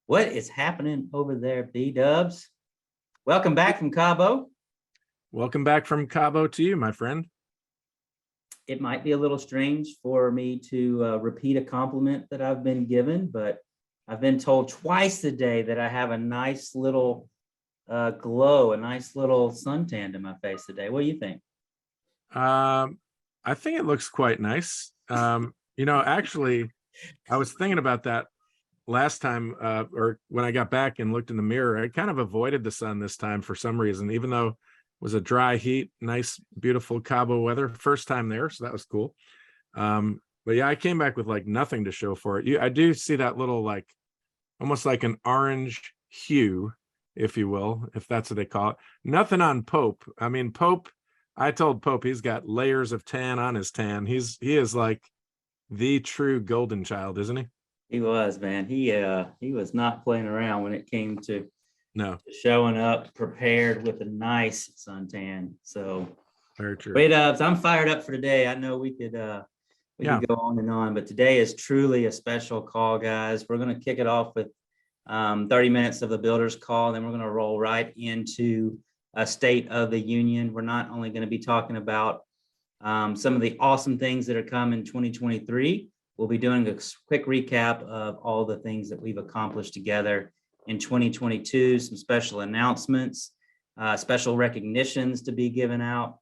What is happening over there, B-Dubs? Welcome back from Cabo. Welcome back from Cabo to you, my friend. It might be a little strange for me to repeat a compliment that I've been given, but I've been told twice a day that I have a nice little glow, a nice little suntan to my face today. What do you think? I think it looks quite nice. Actually, I was thinking about that last time, or when I got back and looked in the mirror. I kind of avoided the sun this time for some reason, even though it was a dry heat, nice, beautiful Cabo weather. First time there, so that was cool. But yeah, I came back with like nothing to show for it. I do see that little like almost like an orange hue, if you will, if that's what they call it. Nothing on Pope. I mean, Pope, I told Pope he's got layers of tan on his tan. He is like the true golden child, isn't he? He was, man. He was not playing around when it came to No, showing up prepared with a nice suntan. So very true. wait up, I'm fired up for today. I know we could go on and on, but today is truly a special call, guys. We're going to kick it off with 30 minutes of the builders call, then we're going to roll right into a State of the Union. We're not only going to be talking about some of the awesome things that are coming in 2023. We'll be doing a quick recap of all the things that we've accomplished together in 2022, some special announcements, special recognitions to be given out.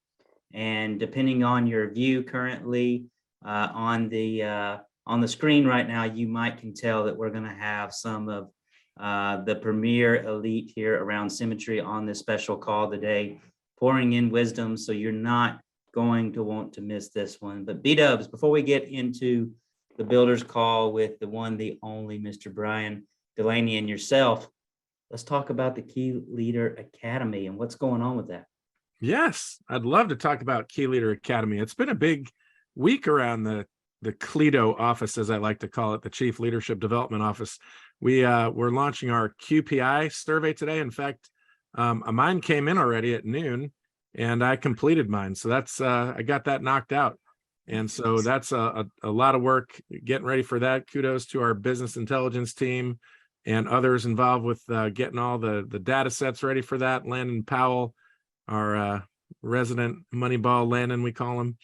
And depending on your view currently on the screen right now, you can tell that we're going to have some of the premier elite here around Symmetry on this special call today, pouring in wisdom. So you're not going to want to miss this one. But B-Dubs, before we get into the builders call with the one, the only Mr. Brian Delaney and yourself, let's talk about the Key Leader Academy and what's going on with that. Yes, I'd love to talk about Key Leader Academy. It's been a big week around the CLEDO office, as I like to call it, the Chief Leadership Development Office. We're launching our QPI survey today. In fact, mine came in already at noon, and I completed mine. So that's I got that knocked out. And so that's a lot of work getting ready for that. Kudos to our business intelligence team and others involved with getting all the data sets ready for that. Landon Powell, our resident Moneyball Landon, we call him.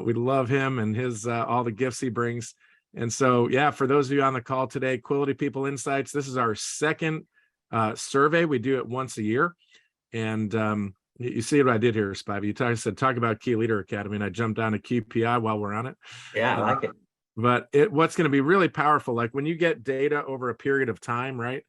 We love him and his all the gifts he brings. And so, yeah, for those of you on the call today, Quality People Insights, this is our second survey. We do it once a year. And you see what I did here, Spivey. You said talk about Key Leader Academy, and I jumped down to QPI while we're on it. Yeah, I like it. But what's going to be really powerful, like when you get data over a period of time, right?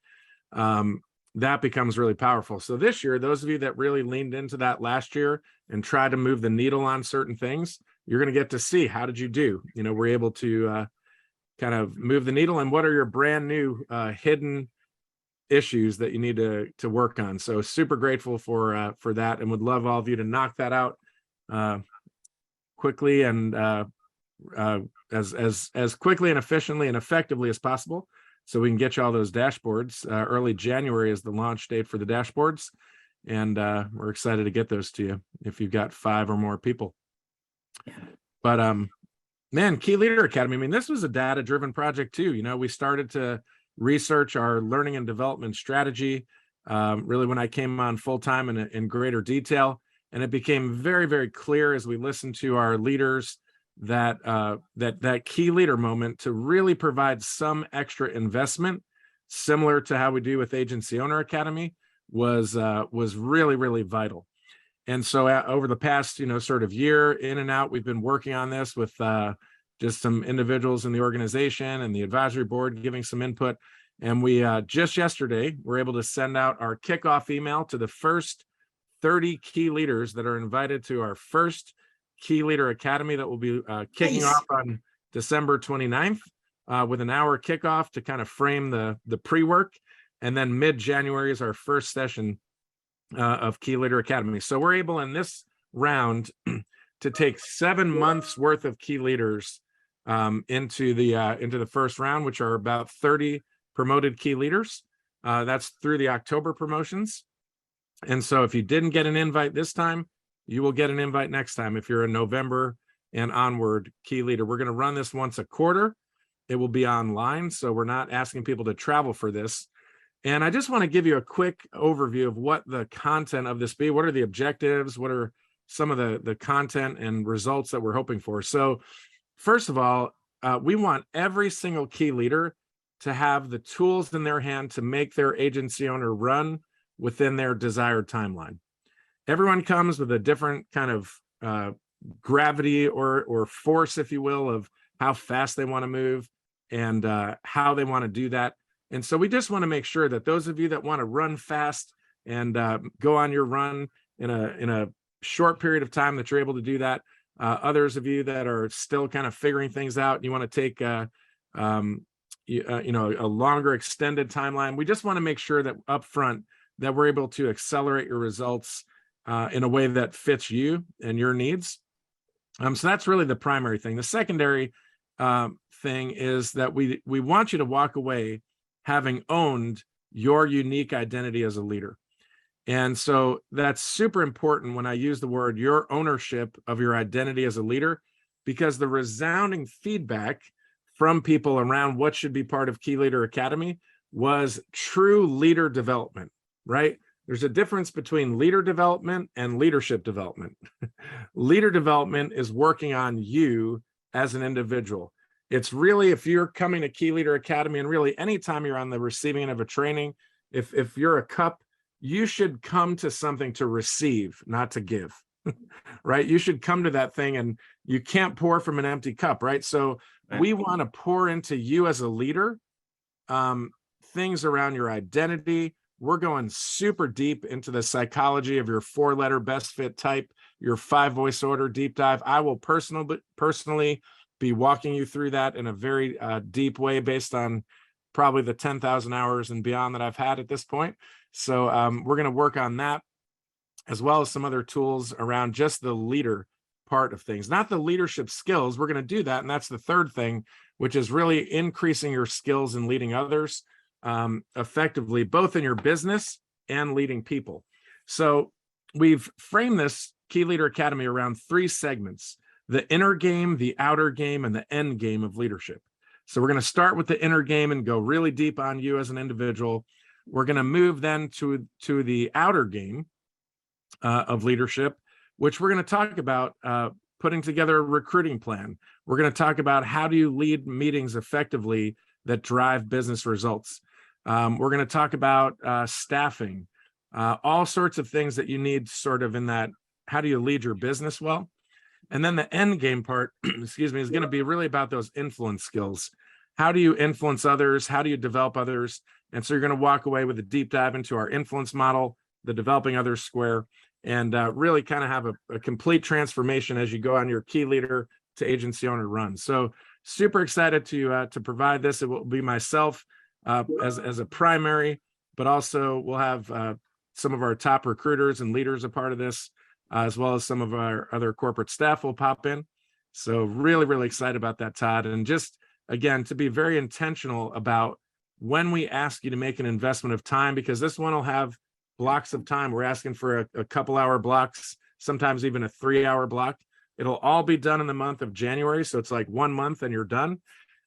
That becomes really powerful. So this year, those of you that really leaned into that last year and tried to move the needle on certain things, you're going to get to see how did you do. We're able to kind of move the needle, and what are your brand new hidden issues that you need to work on. So super grateful for that, and would love all of you to knock that out quickly and as quickly and efficiently and effectively as possible, so we can get you all those dashboards. Early January is the launch date for the dashboards, and we're excited to get those to you if you've got 5 or more people. But man, Key Leader Academy, I mean, this was a data-driven project too. We started to research our learning and development strategy really when I came on full-time in greater detail. And it became very, very clear as we listened to our leaders that that key leader moment to really provide some extra investment, similar to how we do with Agency Owner Academy, was really, really vital. And so over the past, sort of year in and out, we've been working on this with just some individuals in the organization and the advisory board giving some input. And we just yesterday were able to send out our kickoff email to the first 30 key leaders that are invited to our first Key Leader Academy that will be kicking off on December 29th with an hour kickoff to kind of frame the pre-work. And then mid-January is our first session of Key Leader Academy. So we're able in this round to take 7 months worth of key leaders into the first round, which are about 30 promoted key leaders. That's through the October promotions. And so if you didn't get an invite this time, you will get an invite next time if you're a November and onward key leader. We're going to run this once a quarter. It will be online, so we're not asking people to travel for this. And I just want to give you a quick overview of what the content of this be. What are the objectives? What are some of the content and results that we're hoping for? So first of all, we want every single key leader to have the tools in their hand to make their agency owner run within their desired timeline. Everyone comes with a different kind of gravity or force, if you will, of how fast they want to move and how they want to do that. And so we just want to make sure that those of you that want to run fast and go on your run in a short period of time, that you're able to do that. Others of you that are still kind of figuring things out, you want to take a longer extended timeline. We just want to make sure that up front that we're able to accelerate your results in a way that fits you and your needs. So that's really the primary thing. The secondary thing is that we want you to walk away having owned your unique identity as a leader. And so that's super important when I use the word your ownership of your identity as a leader, because the resounding feedback from people around what should be part of Key Leader Academy was true leader development, right? There's a difference between leader development and leadership development. Leader development is working on you as an individual. It's really, if you're coming to Key Leader Academy, and really anytime you're on the receiving end of a training, if you're a cup, you should come to something to receive, not to give, right? You should come to that thing, and you can't pour from an empty cup, right? So we want to pour into you as a leader, things around your identity. We're going super deep into the psychology of your 4-letter best fit type, your 5-voice order deep dive. I will personally be walking you through that in a very deep way based on probably the 10,000 hours and beyond that I've had at this point. So we're going to work on that, as well as some other tools around just the leader part of things, not the leadership skills. We're going to do that. And that's the third thing, which is really increasing your skills in leading others effectively, both in your business and leading people. So we've framed this Key Leader Academy around 3 segments: the inner game, the outer game, and the end game of leadership. So we're going to start with the inner game and go really deep on you as an individual. We're going to move then to the outer game of leadership, which we're going to talk about putting together a recruiting plan. We're going to talk about how do you lead meetings effectively that drive business results. We're going to talk about staffing, all sorts of things that you need sort of in that, how do you lead your business well? And then the end game part, excuse me, is going to be really about those influence skills. How do you influence others? How do you develop others? And so you're going to walk away with a deep dive into our influence model, the developing others square, and really kind of have a complete transformation as you go on your key leader to agency owner run. So super excited to provide this. It will be myself as a primary, but also we'll have some of our top recruiters and leaders a part of this, as well as some of our other corporate staff will pop in. So really, really excited about that, Todd. And just, again, to be very intentional about when we ask you to make an investment of time, because this one will have blocks of time. We're asking for a couple hour blocks, sometimes even a 3-hour block. It'll all be done in the month of January. So it's like 1 month and you're done.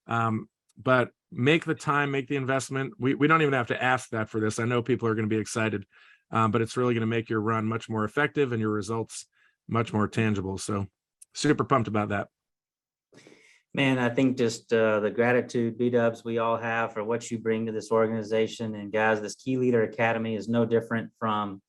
But make the time, make the investment. We don't even have to ask that for this. I know people are going to be excited. But it's really going to make your run much more effective and your results much more tangible. So super pumped about that. Man, I think just the gratitude, B-dubs, we all have for what you bring to this organization. And guys, this Key Leader Academy is no different from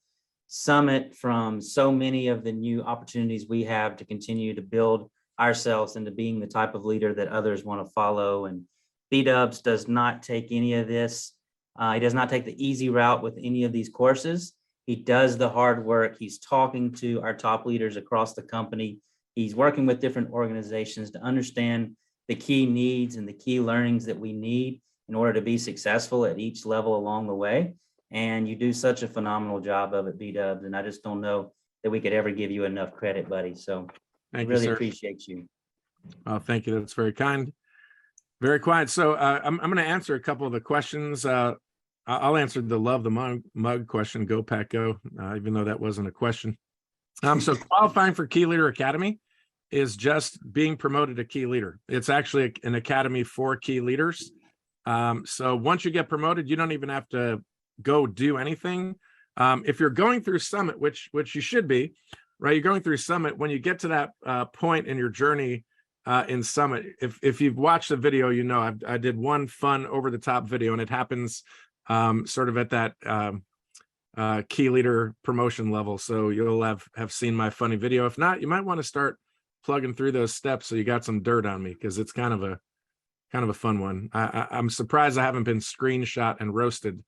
Summit, from so many of the new opportunities we have to continue to build ourselves into being the type of leader that others want to follow. And B-dubs does not take any of this. He does not take the easy route with any of these courses. He does the hard work. He's talking to our top leaders across the company. He's working with different organizations to understand the key needs and the key learnings that we need in order to be successful at each level along the way. And you do such a phenomenal job of it, B-dubs. And I just don't know that we could ever give you enough credit, buddy. So I really appreciate you. Oh, thank you. That's very kind. Very quiet. So I'm going to answer a couple of the questions. I'll answer the love the mug question. Go Pack Go, even though that wasn't a question. So qualifying for Key Leader Academy is just being promoted to key leader. It's actually an academy for key leaders. So once you get promoted, you don't even have to go do anything. If you're going through Summit, which you should be, right? You're going through Summit. When you get to that point in your journey in Summit, if you've watched the video, you know I did one fun over the top video, and it happens sort of at that key leader promotion level. So you'll have seen my funny video. If not, you might want to start plugging through those steps so you got some dirt on me, because it's kind of a fun one. I'm surprised I haven't been screenshot and roasted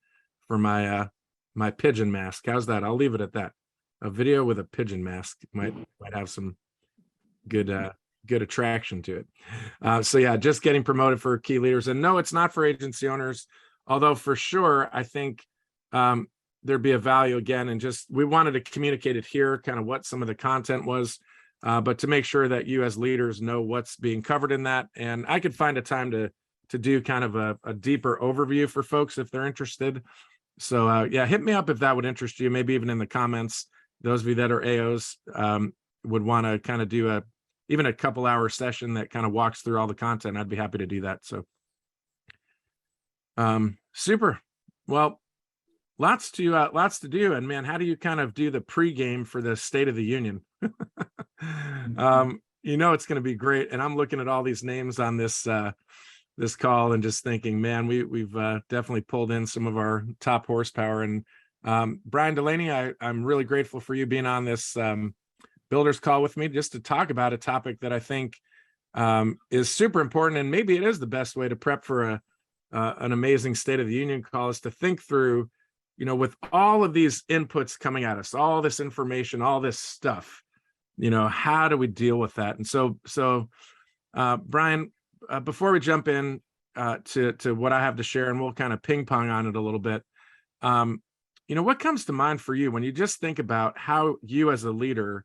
for my my pigeon mask. How's that? I'll leave it at that. A video with a pigeon mask might have some good attraction to it. So yeah, just getting promoted for key leaders. And no, it's not for agency owners, although for sure I think there'd be a value again, and just we wanted to communicate it here, kind of what some of the content was, but to make sure that you as leaders know what's being covered in that. And I could find a time to do kind of a deeper overview for folks if they're interested. So yeah, hit me up if that would interest you. Maybe even in the comments, those of you that are AOs would want to kind of do even a couple hour session that kind of walks through all the content. I'd be happy to do that. So super. Well, lots to do. And man, how do you kind of do the pregame for the State of the Union? You know, it's going to be great. And I'm looking at all these names on this call and just thinking, man, we've definitely pulled in some of our top horsepower. And Brian Delaney, I'm really grateful for you being on this builders call with me, just to talk about a topic that I think is super important. And maybe it is the best way to prep for an amazing State of the Union call, is to think through, you know, with all of these inputs coming at us, all this information, all this stuff, you know, how do we deal with that? And so Brian, before we jump in to what I have to share, and we'll kind of ping pong on it a little bit, you know, what comes to mind for you when you just think about how you as a leader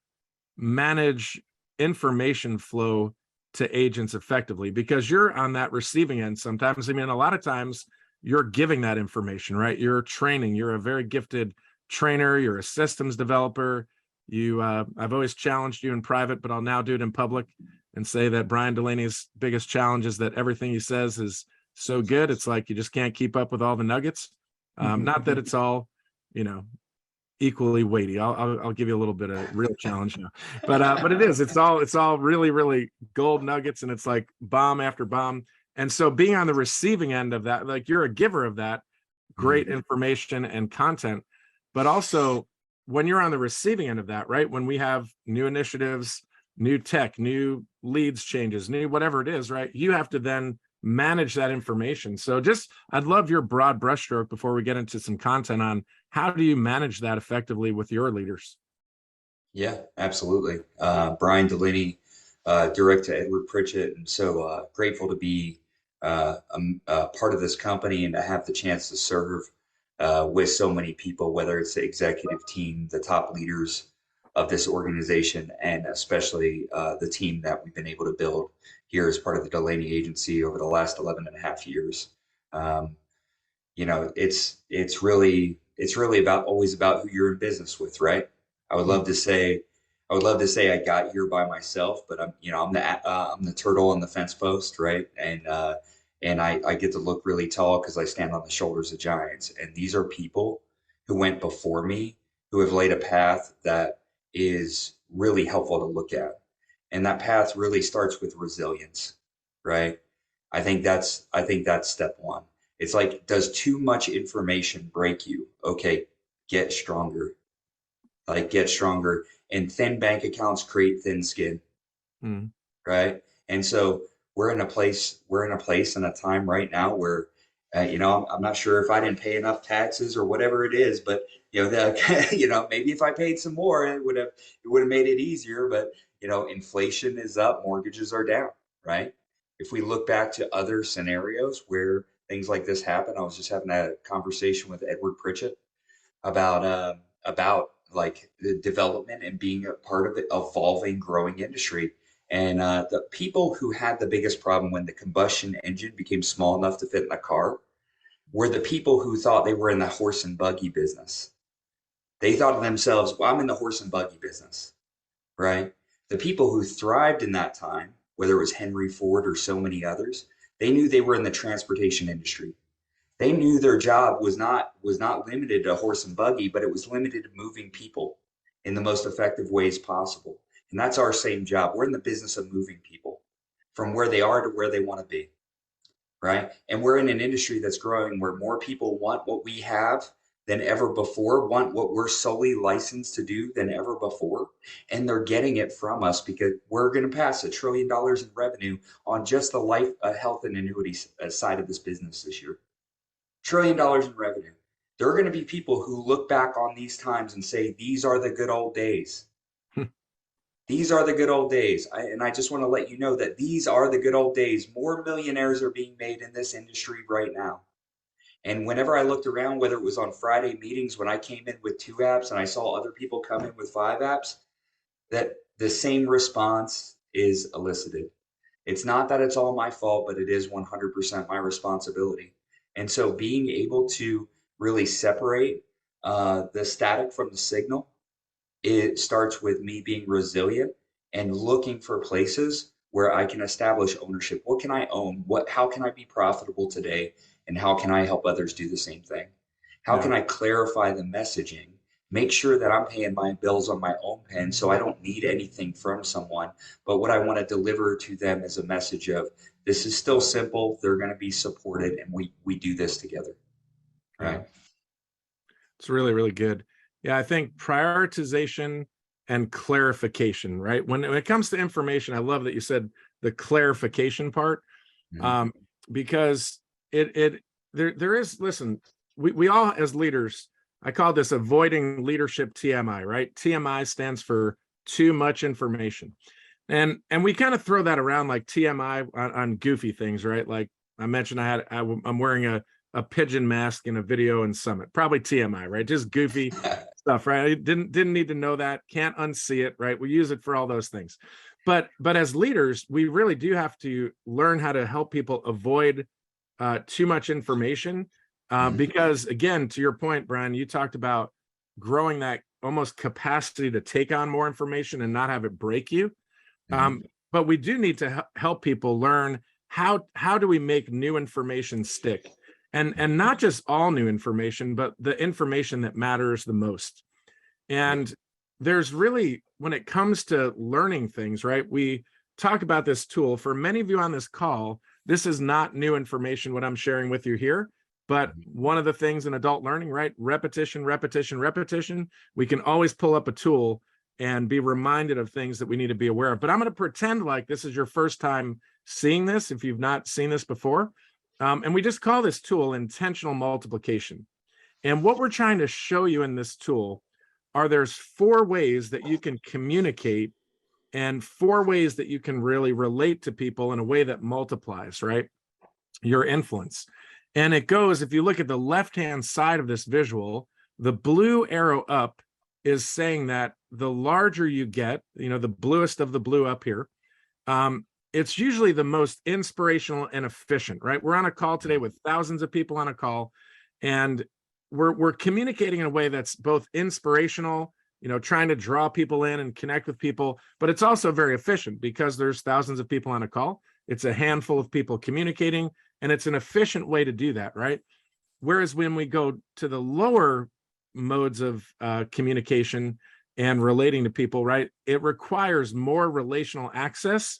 manage information flow to agents effectively? Because you're on that receiving end sometimes. I mean, a lot of times you're giving that information, right? You're training, you're a very gifted trainer, you're a systems developer. I've always challenged you in private, but I'll now do it in public and say that Brian Delaney's biggest challenge is that everything he says is so good, it's like you just can't keep up with all the nuggets. Not that it's all, you know, equally weighty. I'll give you a little bit of real challenge now, but it's all really, really gold nuggets, and it's like bomb after bomb. And so being on the receiving end of that, like you're a giver of that great information and content, but also when you're on the receiving end of that, right? When we have new initiatives, new tech, new leads changes, new whatever it is, right? You have to then manage that information. So I'd love your broad brushstroke before we get into some content on how do you manage that effectively with your leaders? Yeah, absolutely. Brian Delaney, direct to Edward Pritchett. And so grateful to be a part of this company and to have the chance to serve with so many people, whether it's the executive team, the top leaders of this organization, and especially the team that we've been able to build here as part of the Delaney Agency over the last 11 and a half years. You know, it's really always about who you're in business with, right? I would love to say I got here by myself, but I'm the turtle on the fence post, right? And I get to look really tall because I stand on the shoulders of giants. And these are people who went before me, who have laid a path that is really helpful to look at. And that path really starts with resilience, right? I think that's step one. It's like, does too much information break you? Okay, get stronger. Like, get stronger. And thin bank accounts create thin skin, right? And so we're in a place and a time right now where, I'm not sure if I didn't pay enough taxes or whatever it is, but maybe if I paid some more, it would have made it easier. But inflation is up, mortgages are down, right? If we look back to other scenarios where things like this happen, I was just having a conversation with Edward Pritchett about like the development and being a part of the evolving, growing industry. And the people who had the biggest problem when the combustion engine became small enough to fit in a car were the people who thought they were in the horse and buggy business. They thought to themselves, well, I'm in the horse and buggy business, right? The people who thrived in that time, whether it was Henry Ford or so many others, they knew they were in the transportation industry. They knew their job was not limited to horse and buggy, but it was limited to moving people in the most effective ways possible. And that's our same job. We're in the business of moving people from where they are to where they want to be, right? And we're in an industry that's growing where more people want what we have than ever before, want what we're solely licensed to do than ever before. And they're getting it from us because we're going to pass $1 trillion in revenue on just the life, health, and annuity side of this business this year. $1 trillion in revenue. There are going to be people who look back on these times and say, these are the good old days. These are the good old days. And I just want to let you know that these are the good old days. More millionaires are being made in this industry right now. And whenever I looked around, whether it was on Friday meetings when I came in with 2 apps and I saw other people come in with 5 apps, that the same response is elicited. It's not that it's all my fault, but it is 100% my responsibility. And so being able to really separate the static from the signal, it starts with me being resilient and looking for places where I can establish ownership. What can I own? How can I be profitable today? And how can I help others do the same thing? How can I clarify the messaging? Make sure that I'm paying my bills on my own pen so I don't need anything from someone. But what I want to deliver to them is a message of this is still simple. They're going to be supported and we do this together. Right. It's really, really good. Yeah, I think prioritization and clarification, right? When it comes to information, I love that you said the clarification part, because there is, listen, we all as leaders, I call this avoiding leadership TMI, right? TMI stands for too much information. And we kind of throw that around like TMI on goofy things, right? Like I mentioned, I'm wearing a pigeon mask in a video in Summit, probably TMI, right? Just goofy stuff, right? I didn't need to know that, can't unsee it, right? We use it for all those things. But as leaders, we really do have to learn how to help people avoid too much information. Because again, to your point, Brian, you talked about growing that almost capacity to take on more information and not have it break you. But we do need to help people learn how do we make new information stick, and not just all new information, but the information that matters the most. And there's really, when it comes to learning things, right? We talk about this tool. For many of you on this call, this is not new information, what I'm sharing with you here. But one of the things in adult learning, right? Repetition, repetition, repetition. We can always pull up a tool and be reminded of things that we need to be aware of. But I'm going to pretend like this is your first time seeing this, if you've not seen this before. And we just call this tool intentional multiplication. And what we're trying to show you in this tool are there's 4 ways that you can communicate and 4 ways that you can really relate to people in a way that multiplies, right? Your influence. And it goes, if you look at the left-hand side of this visual, the blue arrow up is saying that the larger you get, the bluest of the blue up here, it's usually the most inspirational and efficient, right? We're on a call today with thousands of people on a call, and we're communicating in a way that's both inspirational, trying to draw people in and connect with people, but it's also very efficient because there's thousands of people on a call. It's a handful of people communicating, and it's an efficient way to do that, right? Whereas when we go to the lower modes of communication and relating to people, right, it requires more relational access,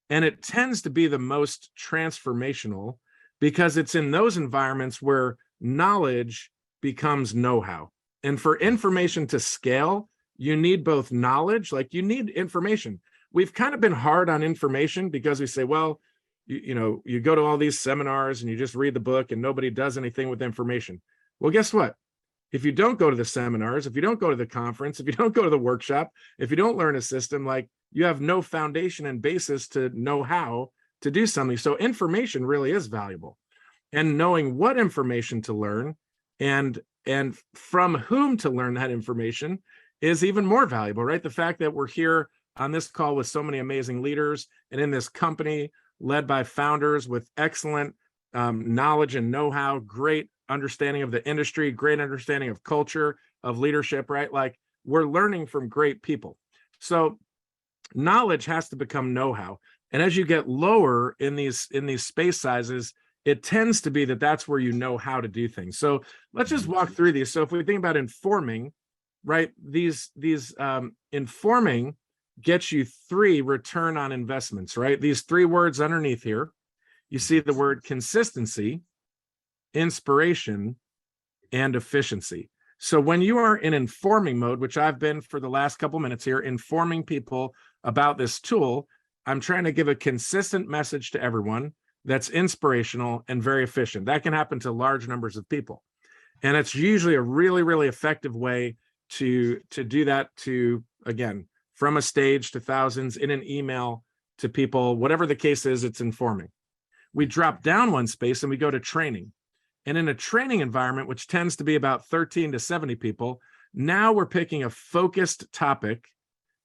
and it tends to be the most transformational because it's in those environments where knowledge becomes know-how. And for information to scale, you need both knowledge, like you need information. We've kind of been hard on information because we say, well, you go to all these seminars and you just read the book and nobody does anything with information. Well, guess what? If you don't go to the seminars, if you don't go to the conference, if you don't go to the workshop, if you don't learn a system, like you have no foundation and basis to know how to do something. So information really is valuable, and knowing what information to learn and from whom to learn that information is even more valuable, right? The fact that we're here on this call with so many amazing leaders and in this company led by founders with excellent knowledge and know-how, great understanding of the industry, great understanding of culture, of leadership, right? Like we're learning from great people. So knowledge has to become know-how. And as you get lower in these space sizes, it tends to be that that's where you know how to do things. So let's just walk through these. So if we think about informing, right, these informing gets you 3 return on investments, right? These 3 words underneath here, you see the word consistency, inspiration, and efficiency. So when you are in informing mode, which I've been for the last couple minutes here, informing people about this tool, I'm trying to give a consistent message to everyone that's inspirational and very efficient. That can happen to large numbers of people. And it's usually a really, really effective way to do that, to, again, from a stage to thousands, in an email to people, whatever the case is, it's informing. We drop down one space and we go to training. And in a training environment, which tends to be about 13 to 70 people, now we're picking a focused topic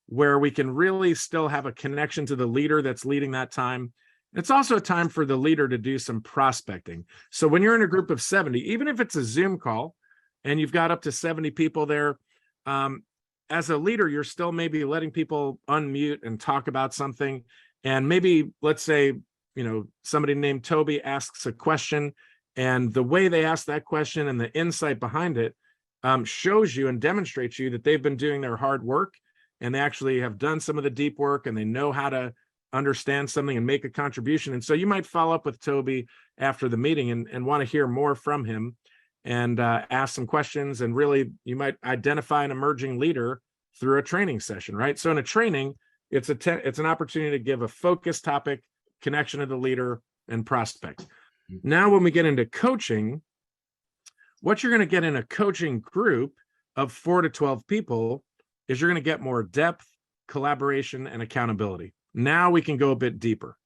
where we can really still have a connection to the leader that's leading that time. It's also a time for the leader to do some prospecting. So when you're in a group of 70, even if it's a Zoom call and you've got up to 70 people there, as a leader, you're still maybe letting people unmute and talk about something. And maybe, let's say, somebody named Toby asks a question, and the way they ask that question and the insight behind it shows you and demonstrates you that they've been doing their hard work, and they actually have done some of the deep work, and they know how to understand something and make a contribution. And so you might follow up with Toby after the meeting and want to hear more from him, and ask some questions. And really, you might identify an emerging leader through a training session, right? So in a training, it's an opportunity to give a focused topic, connection to the leader, and prospect. Now, when we get into coaching, what you're going to get in a coaching group of 4 to 12 people is you're going to get more depth, collaboration, and accountability. Now we can go a bit deeper.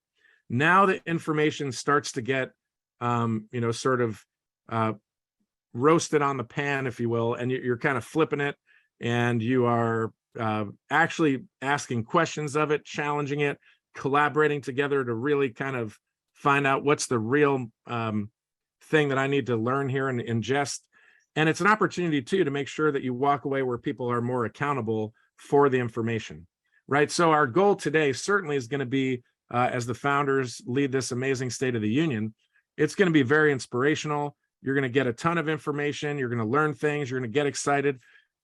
Now the information starts to get, sort of roasted on the pan, if you will, and you're kind of flipping it, and you are actually asking questions of it, challenging it, collaborating together to really kind of find out what's the real thing that I need to learn here and ingest. And it's an opportunity too to make sure that you walk away where people are more accountable for the information, right? So our goal today certainly is going to be, as the founders lead this amazing State of the Union, it's going to be very inspirational. You're going to get a ton of information. You're going to learn things. You're going to get excited.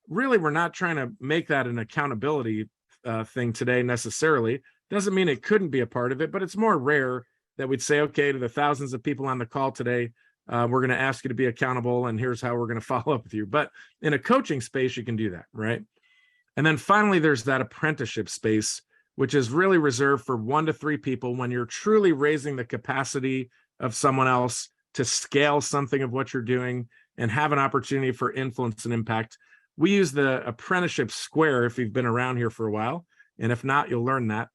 Really, we're not trying to make that an accountability thing today necessarily. Doesn't mean it couldn't be a part of it, but it's more rare that we'd say, okay, to the thousands of people on the call today, we're going to ask you to be accountable, and here's how we're going to follow up with you. But in a coaching space, you can do that, right? And then finally, there's that apprenticeship space, which is really reserved for 1 to 3 people when you're truly raising the capacity of someone else to scale something of what you're doing and have an opportunity for influence and impact. We use the apprenticeship square if you've been around here for a while. And if not, you'll learn that.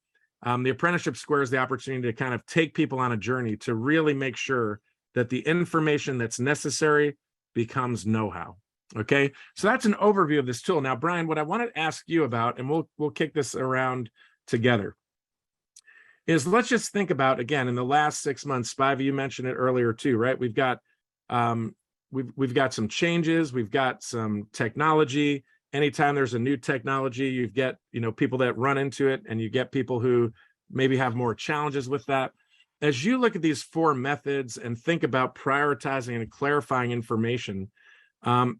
The apprenticeship square is the opportunity to kind of take people on a journey to really make sure that the information that's necessary becomes know-how. Okay, so that's an overview of this tool. Now, Brian, what I want to ask you about, and we'll kick this around together, is let's just think about, again, in the last 6 months, Spivey, you mentioned it earlier too, right? We've got we've got some changes, we've got some technology. Anytime there's a new technology, you get people that run into it, and you get people who maybe have more challenges with that. As you look at these 4 methods and think about prioritizing and clarifying information,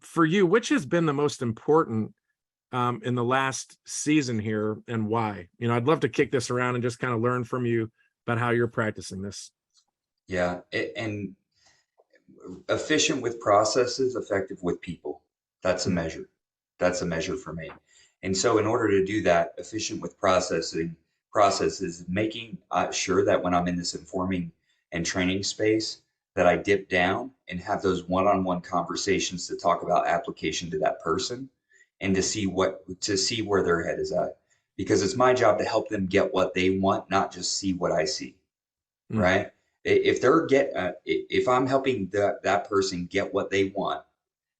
for you, which has been the most important in the last season here, and why? I'd love to kick this around and just kind of learn from you about how you're practicing this. Yeah, and efficient with processes, effective with people. That's a measure. That's a measure for me. And so in order to do that, efficient with processes, making sure that when I'm in this informing and training space, that I dip down and have those one-on-one conversations to talk about application to that person, and to see where their head is at, because it's my job to help them get what they want, not just see what I see. Right? If I'm helping that person get what they want,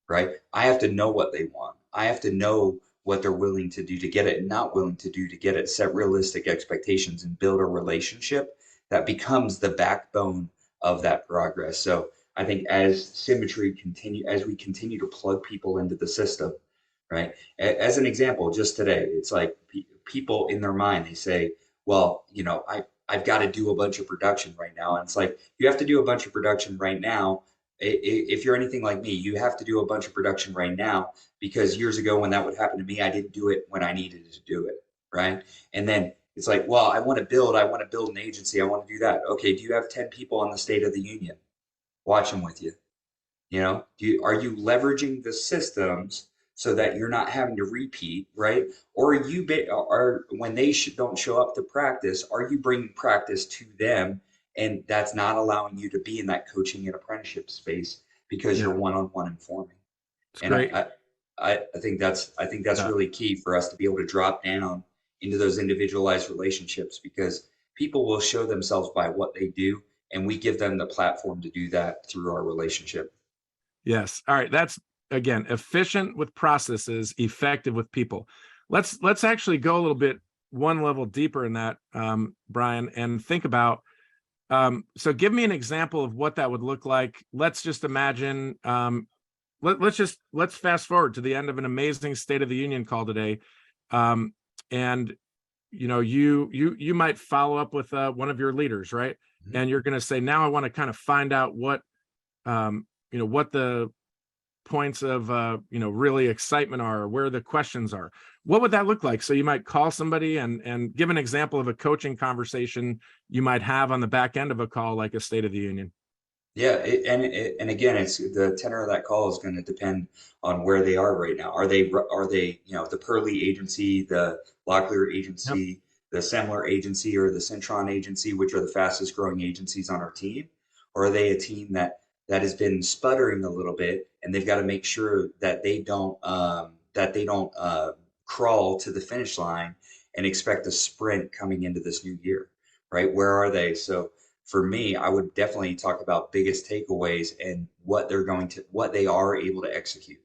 right? I have to know what they want. I have to know what they're willing to do to get it and not willing to do to get it, set realistic expectations, and build a relationship that becomes the backbone of that progress. So I think as we continue to plug people into the system, right? As an example, just today, it's like people in their mind, they say, well, I've got to do a bunch of production right now. And it's like, you have to do a bunch of production right now. If you're anything like me, you have to do a bunch of production right now, because years ago when that would happen to me, I didn't do it when I needed to do it. Right. And then it's like, well, I want to build an agency. I want to do that. Okay. Do you have 10 people on the State of the Union watching with you? Are you leveraging the systems so that you're not having to repeat, right? Or are when they don't show up to practice, are you bringing practice to them, and that's not allowing you to be in that coaching and apprenticeship space because you're one-on-one informing? It's And great. I think that's really key for us to be able to drop down into those individualized relationships, because people will show themselves by what they do, and we give them the platform to do that through our relationship. Yes. All right. That's, again, efficient with processes, effective with people. Let's actually go a little bit one level deeper in that, Brian, and think about, so give me an example of what that would look like. Let's just imagine, let's fast forward to the end of an amazing State of the Union call today. And you might follow up with one of your leaders, right? Mm-hmm. And you're going to say, now I want to kind of find out what what the points of really excitement are, or where the questions are. What would that look like? So you might call somebody and give an example of a coaching conversation you might have on the back end of a call, like a State of the Union. Yeah, and again, it's the tenor of that call is going to depend on where they are right now. Are they the Pearly agency, the Locklear agency, yep, the Semler agency, or the Centron agency, which are the fastest growing agencies on our team? Or are they a team that has been sputtering a little bit, and they've got to make sure that they don't crawl to the finish line and expect a sprint coming into this new year, right? Where are they? So for me, I would definitely talk about biggest takeaways and what they are able to execute.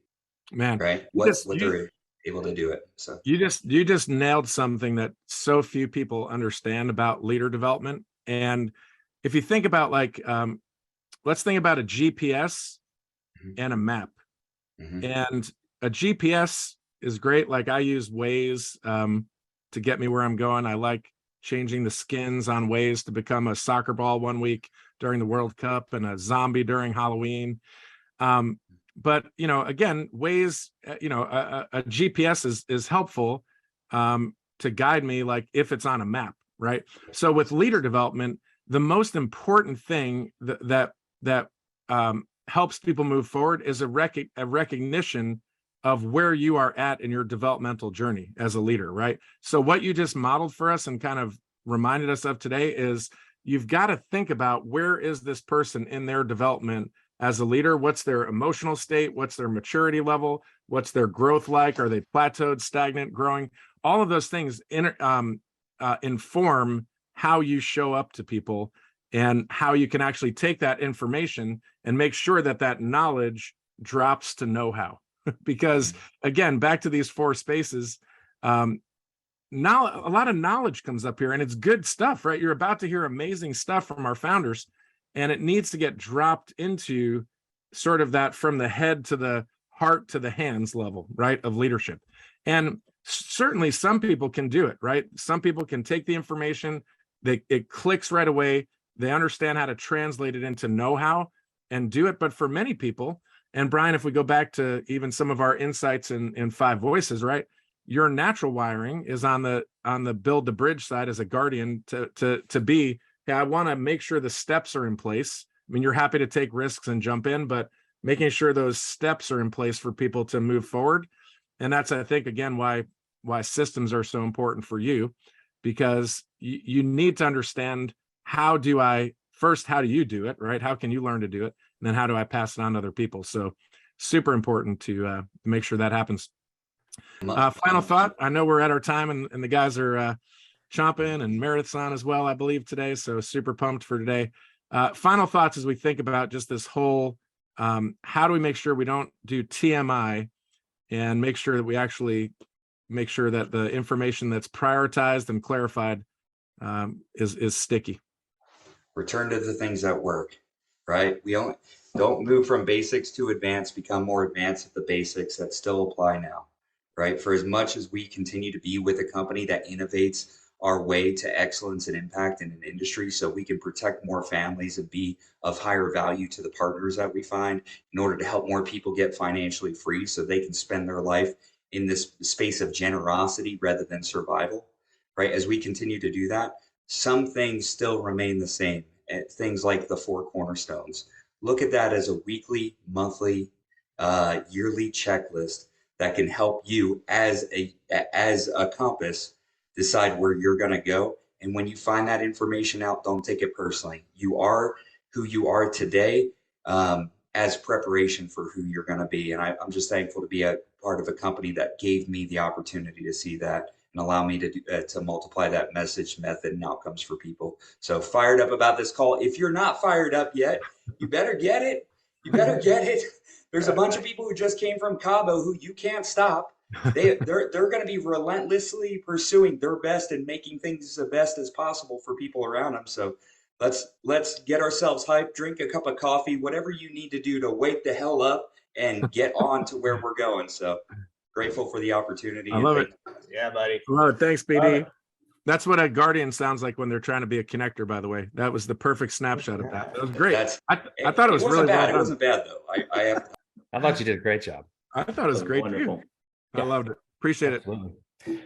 Man, right? What they're able to do it. So you just nailed something that so few people understand about leader development. And if you think about, like, let's think about a GPS mm-hmm. and a map. Mm-hmm. And a GPS is great. Like, I use Waze to get me where I'm going. I like changing the skins on Waze to become a soccer ball one week during the World Cup and a zombie during Halloween. But again, Waze, a GPS is helpful to guide me, like if it's on a map, right? So with leader development, the most important thing that helps people move forward is a recognition of where you are at in your developmental journey as a leader, right? So what you just modeled for us and kind of reminded us of today is you've got to think about, where is this person in their development as a leader? What's their emotional state? What's their maturity level? What's their growth like? Are they plateaued, stagnant, growing? All of those things inform how you show up to people, and how you can actually take that information and make sure that knowledge drops to know-how. Because again, back to these 4 spaces, now a lot of knowledge comes up here, and it's good stuff, right? You're about to hear amazing stuff from our founders, and it needs to get dropped into sort of that from the head to the heart to the hands level, right, of leadership. And certainly some people can do it, right? Some people can take the information, it clicks right away, they understand how to translate it into know-how and do it. But for many people, and Brian, if we go back to even some of our insights in 5 voices, right? Your natural wiring is on the build the bridge side as a guardian to be, hey, I want to make sure the steps are in place. I mean, you're happy to take risks and jump in, but making sure those steps are in place for people to move forward. And that's, I think, again, why systems are so important for you, because you need to understand, how do you do it, right? How can you learn to do it? And then how do I pass it on to other people? So super important to make sure that happens. Final thought. I know we're at our time, and the guys are chomping, and Meredith's on as well, I believe, today. So super pumped for today. Final thoughts as we think about just this whole, how do we make sure we don't do TMI, and make sure that we actually make sure that the information that's prioritized and clarified is sticky. Return to the things that work, right? We don't move from basics to advanced, become more advanced at the basics that still apply now, right? For as much as we continue to be with a company that innovates our way to excellence and impact in an industry so we can protect more families and be of higher value to the partners that we find in order to help more people get financially free so they can spend their life in this space of generosity rather than survival, right? As we continue to do that, some things still remain the same. Things like the 4 cornerstones. Look at that as a weekly, monthly, yearly checklist that can help you as a compass decide where you're going to go. And when you find that information out, don't take it personally. You are who you are today, as preparation for who you're going to be. And I'm just thankful to be a part of a company that gave me the opportunity to see that and allow me to multiply that message, method, and outcomes for people. So fired up about this call. If you're not fired up yet, you better get it. You better get it. There's a bunch of people who just came from Cabo who you can't stop. They're going to be relentlessly pursuing their best and making things the best as possible for people around them. So let's get ourselves hyped, drink a cup of coffee, whatever you need to do to wake the hell up and get on to where we're going. So grateful for the opportunity. I love it. Yeah, buddy. Love it. Thanks, Love BD. it. That's what a guardian sounds like when they're trying to be a connector, by the way. That was the perfect snapshot of that. That was great. I thought it was really bad. well done. It wasn't bad though. I thought you did a great job. I thought it was great Wonderful. too. I loved it. Appreciate it. Absolutely.